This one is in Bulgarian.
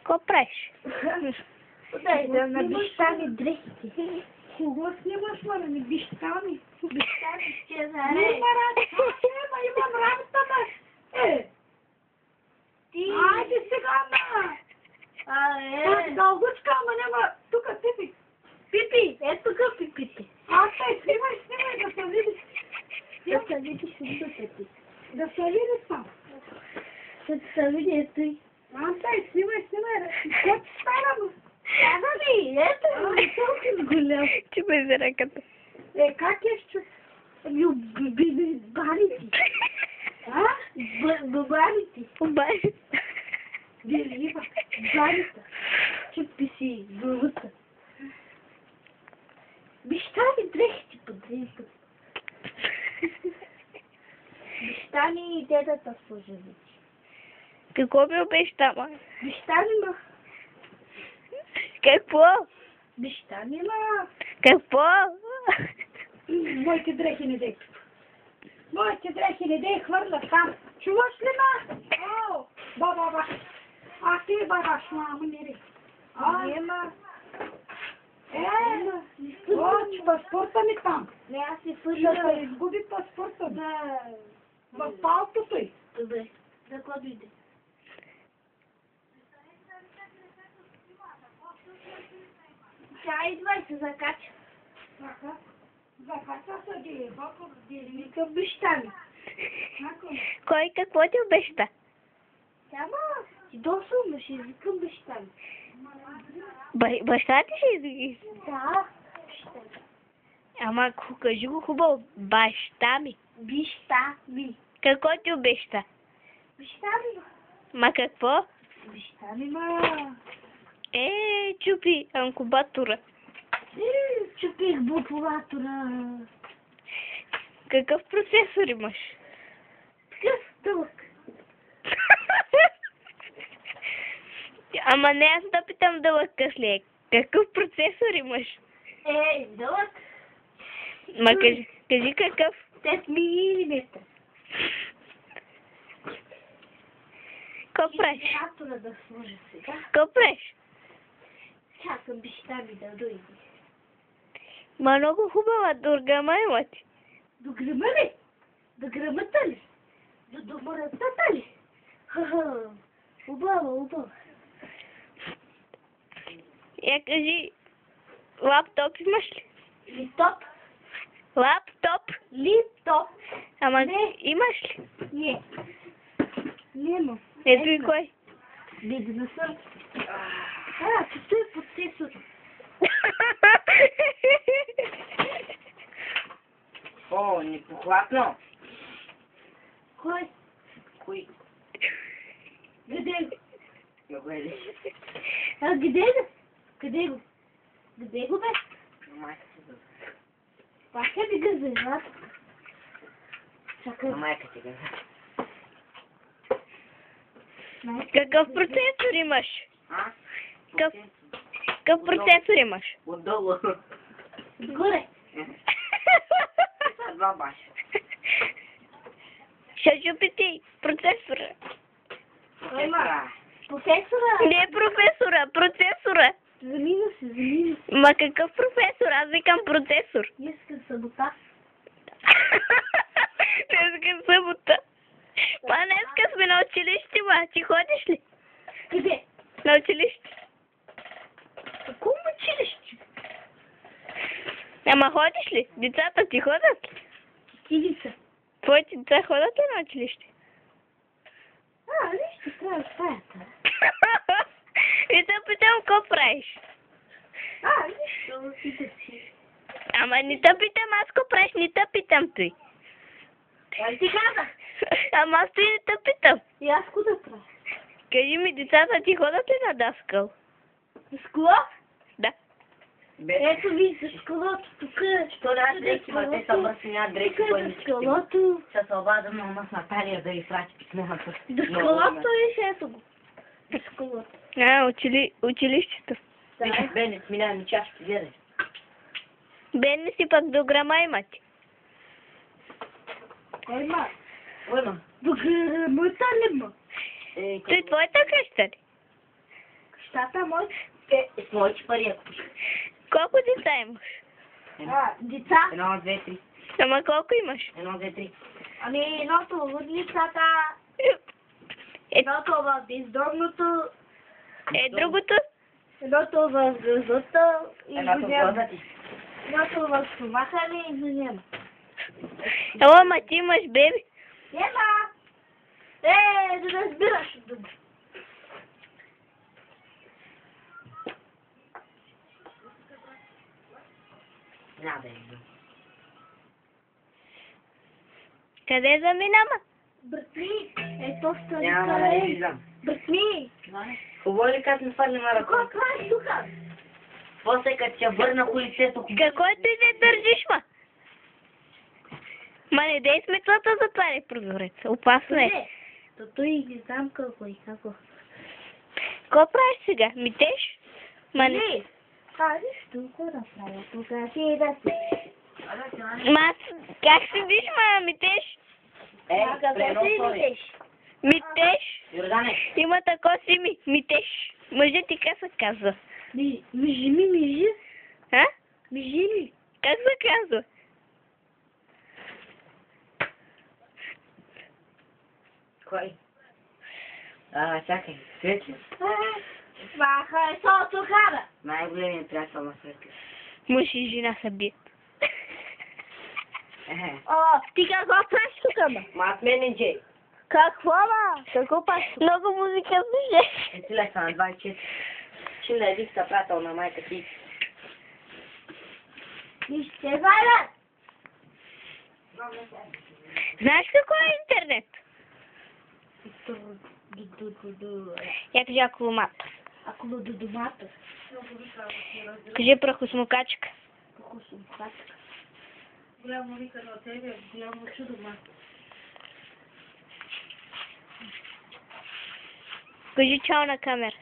Какво правиш? Дай да набища ми дрехите. Кого снимаш, мара? Не бища ми. Бища ми ще заред. Има имам работа, ма. Ти. Айде сега, ма. Абе. Дългучка, ама няма. Тука, Пипи. Пипи, ето тук пипите. Снимай, да се видиш. Да се видиш сумата ти. Да се видиш сам. Да се види ето и. Снимай. Какво ти стана, ма? Каза ми, ето ми. Толкова голям. Ти ме за ръката. Как е ще? Барите. Барите. Обай. Делива. Барите. Чупи си главата. Бища ми дрехите по дрехите. Бища ми и дедата служи. Какво ми обеща, ма? Бища ми, ма. Какво? Бища ми, ма. Какво? Моите дрехи не дей. Моите дрехи не дей, хвърля там. Чуваш ли, ма? О, баба. А ти, баба, мамо, не ри. Нема. О, паспорта ми там. Не, аз си Да слушам. изгуби паспорта. Да. В палтото й. Добре. За кой дойде? Тя идва и се закача. Закача се ги, баба, Вика баща ми. Кой какво ти обеща? Тяма, ти досълно ще извикам баща ми. Баща ти ще изги. Да, баща ми. Ама кажи го хубаво. Баща ми. Баща ми. Какво ти обеща? Баща ми. Ма какво? Баща ми, ма. Чупи анкубатора. Чупих бутулатора. Какъв процесор имаш? Такъв дълъг. Ама не, аз да питам дълъг къс ли е. Какъв процесор имаш? Дълъг. Ма кажи какъв. 10 милиметра. Какво правиш? Генератора да сложа сега. Какво правиш? Чакам баща ми да дойде. Ма много хубава дургама има ти. До гръма ли? До гръмата ли? До доморатата ли? Ха-ха. Убава. Я кажи, лаптоп имаш ли? Липтоп? Лаптоп? Липтоп? Ама Не. имаш ли? Не. Нема. Ето и кой? Бизнесър. Какъв е процесор? О, непохватно. Кой? Кой? Къде го? Не го едеш. Къде го? Къде го? Къде го бе? Майка ти газа. Пак е ми газа, а? Чакай. Майка ти газа. Какъв процесор имаш? А? Какъв процесор имаш? Отдолу. Горе. Са два баша. Ще чупи ти процесора. Кой ма? Професора? Не професора, процесора. Замина се. Ма какъв професор? Аз викам процесор. Искам събота. Днеска събота. Па днеска сме на училище, ма. Ти ходиш ли? Къде? На училище. Какво училище? Ама ходиш ли? Децата ти ходят ли? Ти са. Твоите деца ходят ли на училище? Нищо, трябва в стаята. И те питам, какво правиш? Нищо, пита си. Ама не те питам аз, какво правиш, не те питам той. Ай ти казах. Ама аз той не те питам. И аз куда правя? Кажи ми, децата ти ходят ли на даскал? С кола? Да. Ето ви с колото тук. Що да дрехи, ма те са мърсиня дрехи, Тук кой е не с колото. Ще се обада на мама с Наталия да изпрати писмената. С колото и ето го. С колото. Училището. Виж, Бене, смиля ми чашки, гледай. Бен си пък до грама имате. Кой ма? Ой, ма. Моята ли ма? Той твоята къща ли? Tata moj. Smoći parijek. Колко деца имаш? Деца. 1, 2, 3. Ама колко имаш? 1, 2, 3. Ами едното в лудницата, Е, едното в бездомното, другото? едното в грозата и Едното в го няма. глаза ти. Едното в стомаха ми и го няма. Ела, ма ти имаш беби. Няма! Да разбираш от дума. Няма да виждам. Къде заминама? Брат ето стани Няма да къде. виждам. Брат ми, Хубаво ли като ми фърли маратон? какво правиш тук? После като се върнах улицето. Какво ти не държиш, ма? Ма не дей с метлата затваряй прозореца. Опасно е. Тото и не знам какво и какво. Какво правиш сега? Митеш? Ма не. Нищо, какво да правя тук? Си да си. Ма аз как седиш, ма митеш? Какво си видиш? Митеш? Йордане, Има тако си ми. Митеш. Мъжът ти как се казва? Мижи. А? Мижи. Как се казва? кой? Чакай, Светли. Ваха е сото хара. Най-големият приятел на Светли. Мъж и жена са бият. Ти какво правиш тук, ма? Мат менеджер. Какво, ма? Какво правиш тук? Много музика слушаш. Е, ти са на 24. Чим да е бих съпрател на майка ти. Нищо, Валя! Знаеш какво е интернет? Я кажи акуломат. Ако до домата. Кажи прахосмокачка. Голямо вика на тебе, голямо чудо, ма. Кажи чао на камера.